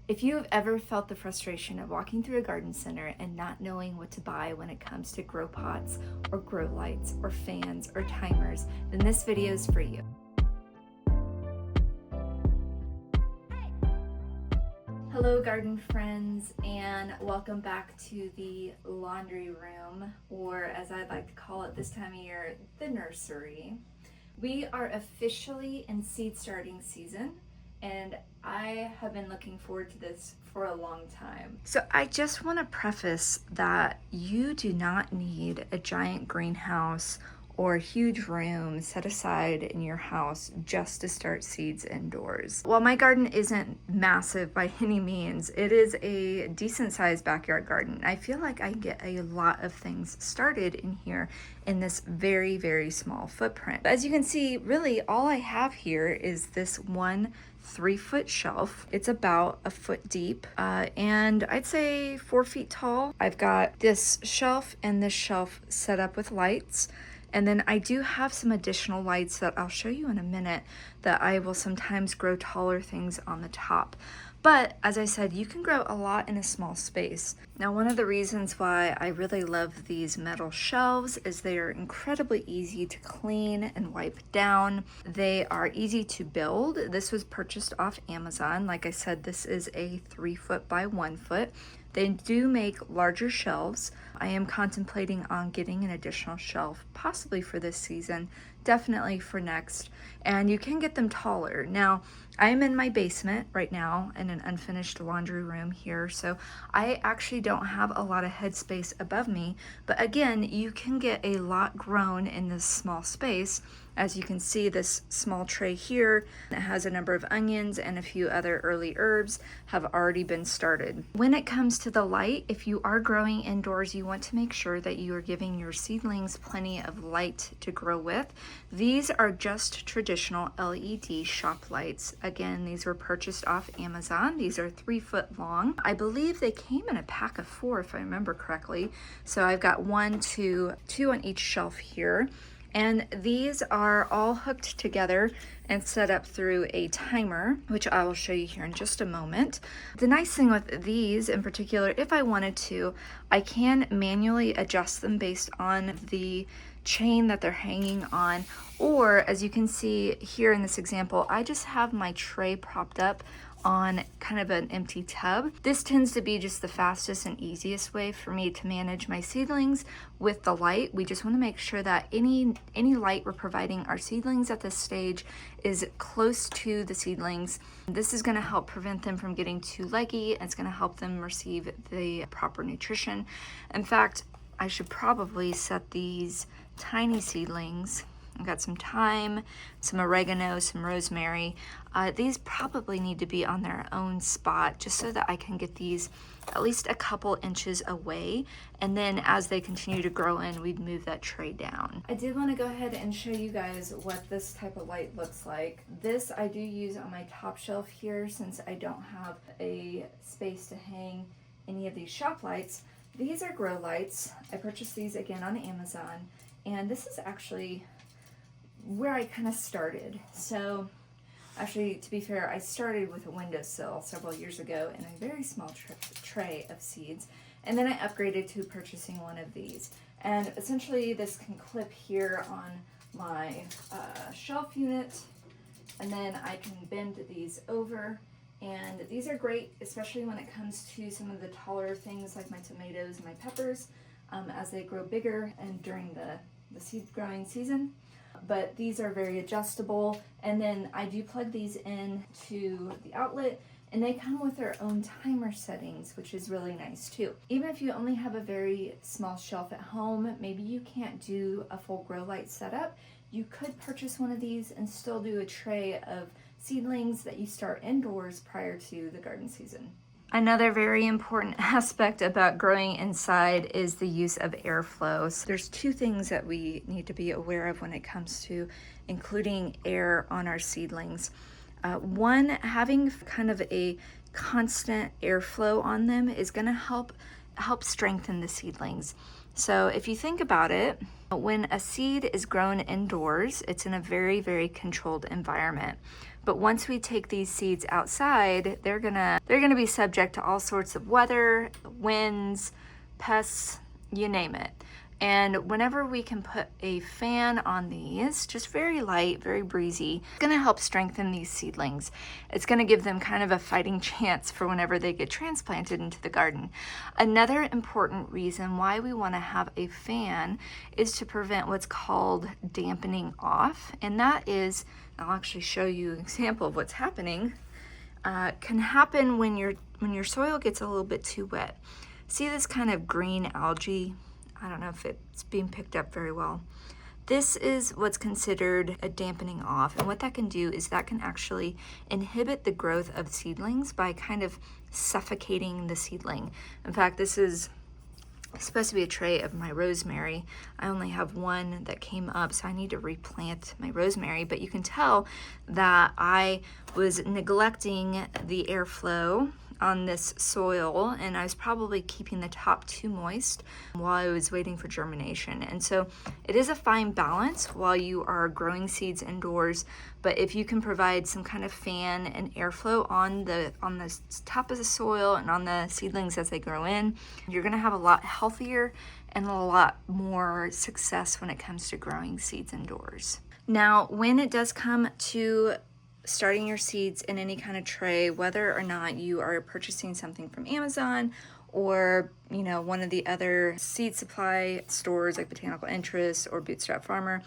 If you have ever felt the frustration of walking through a garden center and not knowing what to buy when it comes to grow pots or grow lights or fans or timers, then this video is for you. Hello garden friends, and welcome back to the laundry room, or as I like to call it this time of year, the nursery. We are officially in seed starting season, and I have been looking forward to this for a long time. So I just want to preface that you do not need a giant greenhouse or a huge room set aside in your house just to start seeds indoors. While my garden isn't massive by any means, it is a decent sized backyard garden. I feel like I get a lot of things started in here in this very, very small footprint. As you can see, really all I have here is this one 3-foot shelf. It's about a foot deep and I'd say 4 feet tall. I've got this shelf and this shelf set up with lights. And then I do have some additional lights that I'll show you in a minute that I will sometimes grow taller things on the top. But as I said, you can grow a lot in a small space. Now, one of the reasons why I really love these metal shelves is they are incredibly easy to clean and wipe down. They are easy to build. This was purchased off Amazon. Like I said, this is a 3-foot by 1 foot. They do make larger shelves. I am contemplating on getting an additional shelf, possibly for this season, definitely for next. And you can get them taller. Now, I am in my basement right now in an unfinished laundry room here, so I actually don't have a lot of headspace above me. But again, you can get a lot grown in this small space. As you can see, this small tray here that has a number of onions and a few other early herbs have already been started. When it comes to the light, if you are growing indoors, you want to make sure that you are giving your seedlings plenty of light to grow with. These are just traditional LED shop lights. Again, these were purchased off Amazon. These are 3 foot long. I believe they came in a pack of 4 if I remember correctly. So I've got 1, 2 on each shelf here. And these are all hooked together and set up through a timer, which I will show you here in just a moment. The nice thing with these in particular, if I wanted to, I can manually adjust them based on the chain that they're hanging on. Or as you can see here in this example, I just have my tray propped up on kind of an empty tub. This tends to be just the fastest and easiest way for me to manage my seedlings with the light. We just want to make sure that any light we're providing our seedlings at this stage is close to the seedlings. This is going to help prevent them from getting too leggy. It's going to help them receive the proper nutrition. In fact, I should probably set these tiny seedlings. I've got some thyme, some oregano, some rosemary. These probably need to be on their own spot just so that I can get these at least a couple inches away. And then as they continue to grow in, we'd move that tray down. I did want to go ahead and show you guys what this type of light looks like. This I do use on my top shelf here since I don't have a space to hang any of these shop lights. These are grow lights. I purchased these again on Amazon, and this is actually where I kind of started. So actually, to be fair, I started with a windowsill several years ago in a very small tray of seeds, and then I upgraded to purchasing one of these. And essentially this can clip here on my shelf unit, and then I can bend these over. And these are great, especially when it comes to some of the taller things like my tomatoes and my peppers as they grow bigger and during the seed growing season. But these are very adjustable, and then I do plug these in to the outlet, and they come with their own timer settings, which is really nice too. Even if you only have a very small shelf at home, maybe you can't do a full grow light setup, you could purchase one of these and still do a tray of seedlings that you start indoors prior to the garden season. Another very important aspect about growing inside is the use of airflow. So there's 2 things that we need to be aware of when it comes to including air on our seedlings. One, having kind of a constant airflow on them is going to help strengthen the seedlings. So if you think about it, when a seed is grown indoors, it's in a very, very controlled environment. But once we take these seeds outside, they're gonna be subject to all sorts of weather, winds, pests, you name it. And whenever we can put a fan on these, just very light, very breezy, it's gonna help strengthen these seedlings. It's gonna give them kind of a fighting chance for whenever they get transplanted into the garden. Another important reason why we wanna have a fan is to prevent what's called dampening off. And that is, I'll actually show you an example of what's happening, can happen when your soil gets a little bit too wet. See this kind of green algae? I don't know if it's being picked up very well. This is what's considered a dampening off. And what that can do is that can actually inhibit the growth of seedlings by kind of suffocating the seedling. In fact, this is supposed to be a tray of my rosemary. I only have one that came up, so I need to replant my rosemary. But you can tell that I was neglecting the airflow on this soil, and I was probably keeping the top too moist while I was waiting for germination. And so it is a fine balance while you are growing seeds indoors, but if you can provide some kind of fan and airflow on the top of the soil and on the seedlings as they grow in, you're gonna have a lot healthier and a lot more success when it comes to growing seeds indoors. Now, when it does come to starting your seeds in any kind of tray, whether or not you are purchasing something from Amazon or one of the other seed supply stores like Botanical Interest or Bootstrap Farmer,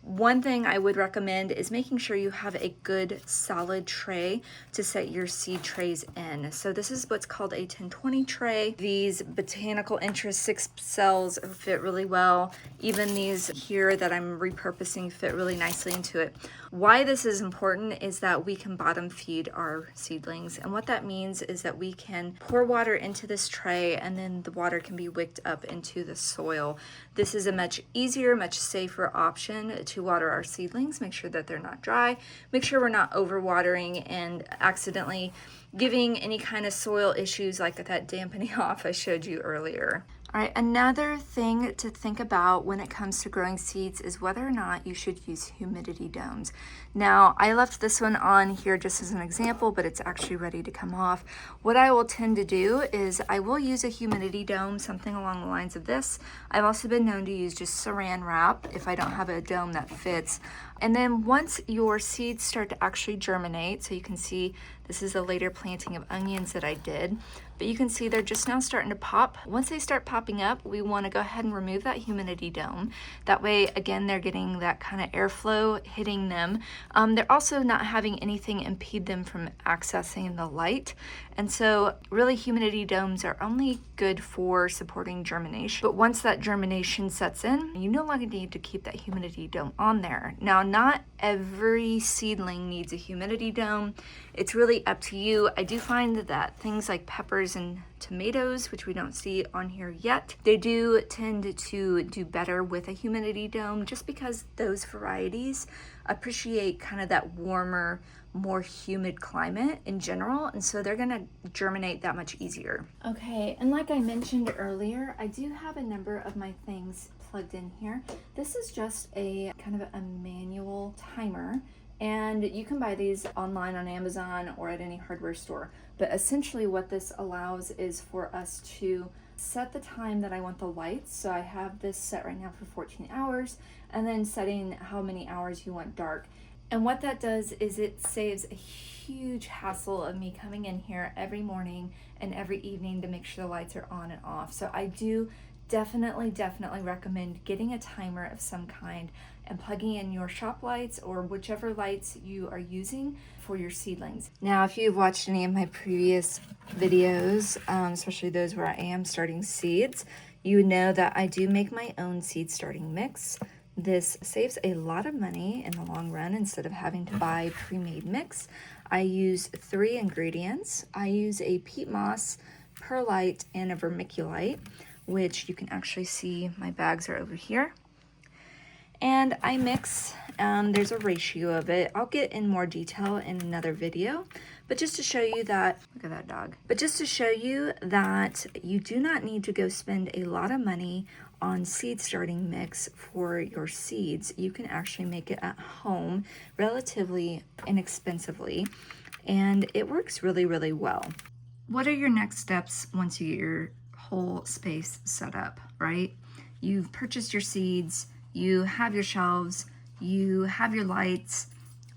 one thing I would recommend is making sure you have a good solid tray to set your seed trays in. So this is what's called a 1020 tray. These Botanical Interest 6 cells fit really well. Even these here that I'm repurposing fit really nicely into it. Why this is important is that we can bottom feed our seedlings. And what that means is that we can pour water into this tray and then the water can be wicked up into the soil. This is a much easier, much safer option to water our seedlings. Make sure that they're not dry. Make sure we're not overwatering and accidentally giving any kind of soil issues like that dampening off I showed you earlier. All right, another thing to think about when it comes to growing seeds is whether or not you should use humidity domes. Now, I left this one on here just as an example, but it's actually ready to come off. What I will tend to do is I will use a humidity dome, something along the lines of this. I've also been known to use just saran wrap if I don't have a dome that fits. And then once your seeds start to actually germinate, so you can see this is a later planting of onions that I did, but you can see they're just now starting to pop. Once they start popping up, we want to go ahead and remove that humidity dome. That way, again, they're getting that kind of airflow hitting them. They're also not having anything impede them from accessing the light. And so really humidity domes are only good for supporting germination. But once that germination sets in, you no longer need to keep that humidity dome on there. Now, not every seedling needs a humidity dome. It's really up to you. I do find that things like peppers and tomatoes, which we don't see on here yet, they do tend to do better with a humidity dome just because those varieties appreciate kind of that warmer, more humid climate in general, and so they're gonna germinate that much easier. Okay, and like I mentioned earlier, I do have a number of my things plugged in here. This is just a kind of a manual timer, and you can buy these online on Amazon or at any hardware store. But essentially what this allows is for us to set the time that I want the lights. So I have this set right now for 14 hours, and then setting how many hours you want dark. And what that does is it saves a huge hassle of me coming in here every morning and every evening to make sure the lights are on and off. So I do definitely recommend getting a timer of some kind and plugging in your shop lights or whichever lights you are using for your seedlings. Now, if you've watched any of my previous videos, especially those where I am starting seeds, you would know that I do make my own seed starting mix. This saves a lot of money in the long run. Instead of having to buy pre-made mix, I use 3 ingredients. I use a peat moss, perlite, and a vermiculite, which you can actually see my bags are over here. And I mix, there's a ratio of it. I'll get in more detail in another video, but just to show you that, look at that dog. But just to show you that you do not need to go spend a lot of money on seed starting mix for your seeds. You can actually make it at home relatively inexpensively, and it works really, really well. What are your next steps once you get your whole space set up, right? You've purchased your seeds, you have your shelves, you have your lights,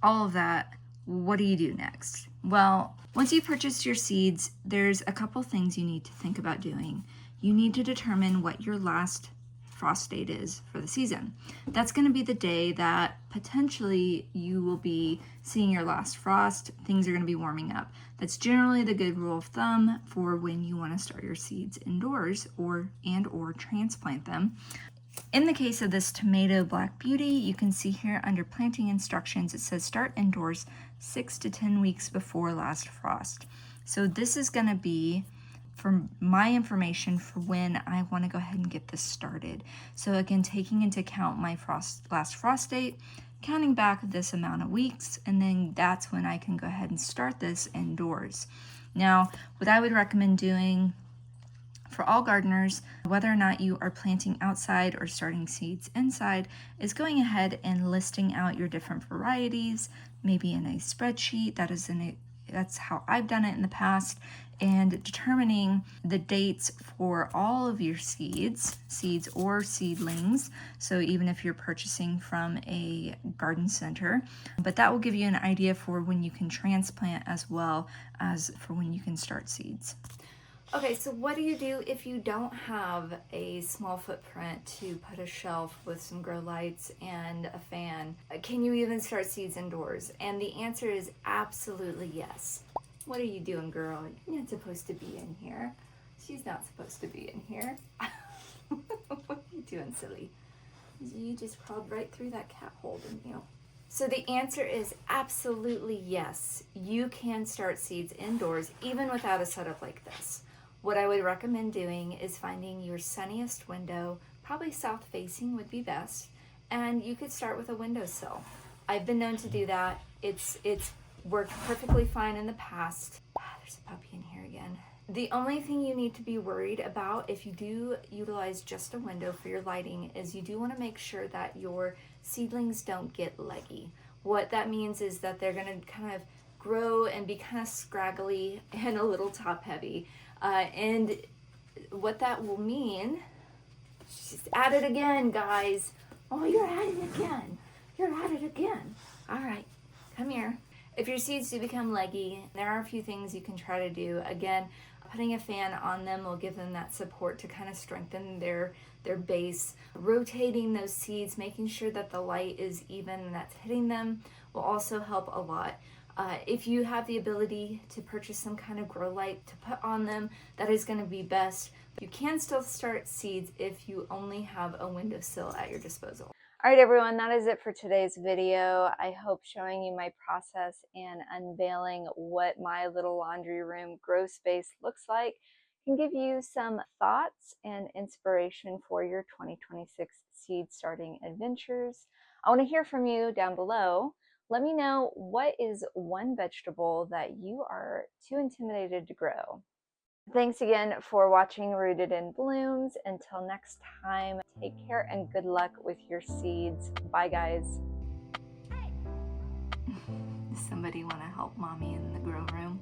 all of that. What do you do next? Well, once you've purchased your seeds, there's a couple things you need to think about doing. You need to determine what your last frost date is for the season. That's going to be the day that potentially you will be seeing your last frost. Things are going to be warming up. That's generally the good rule of thumb for when you want to start your seeds indoors or transplant them. In the case of this tomato Black Beauty, you can see here under planting instructions, it says start indoors 6 to 10 weeks before last frost. So this is going to be for my information for when I want to go ahead and get this started. So again, taking into account my last frost date, counting back this amount of weeks, and then that's when I can go ahead and start this indoors. Now, what I would recommend doing for all gardeners, whether or not you are planting outside or starting seeds inside, is going ahead and listing out your different varieties, maybe in a spreadsheet. That's how I've done it in the past, and determining the dates for all of your seeds or seedlings. So even if you're purchasing from a garden center, but that will give you an idea for when you can transplant as well as for when you can start seeds. Okay, so what do you do if you don't have a small footprint to put a shelf with some grow lights and a fan? Can you even start seeds indoors? And the answer is absolutely yes. What are you doing, girl? You're not supposed to be in here. She's not supposed to be in here. What are you doing, silly? You just crawled right through that cat hole, didn't you? So the answer is absolutely yes. You can start seeds indoors even without a setup like this. What I would recommend doing is finding your sunniest window, probably south facing would be best, and you could start with a windowsill. I've been known to do that. It's worked perfectly fine in the past. There's a puppy in here again. The only thing you need to be worried about if you do utilize just a window for your lighting is you do want to make sure that your seedlings don't get leggy. What that means is that they're going to kind of grow and be kind of scraggly and a little top heavy. And what that will mean, she's at it again, guys. Oh, you're at it again. You're at it again. All right, come here. If your seeds do become leggy, there are a few things you can try to do. Again, putting a fan on them will give them that support to kind of strengthen their base. Rotating those seeds, making sure that the light is even and that's hitting them will also help a lot. If you have the ability to purchase some kind of grow light to put on them, that is going to be best. You can still start seeds if you only have a windowsill at your disposal. All right, everyone, that is it for today's video. I hope showing you my process and unveiling what my little laundry room grow space looks like can give you some thoughts and inspiration for your 2026 seed starting adventures. I want to hear from you down below. Let me know, what is one vegetable that you are too intimidated to grow? Thanks again for watching Rooted in Blooms. Until next time, take care and good luck with your seeds. Bye, guys. Does somebody want to help mommy in the grow room?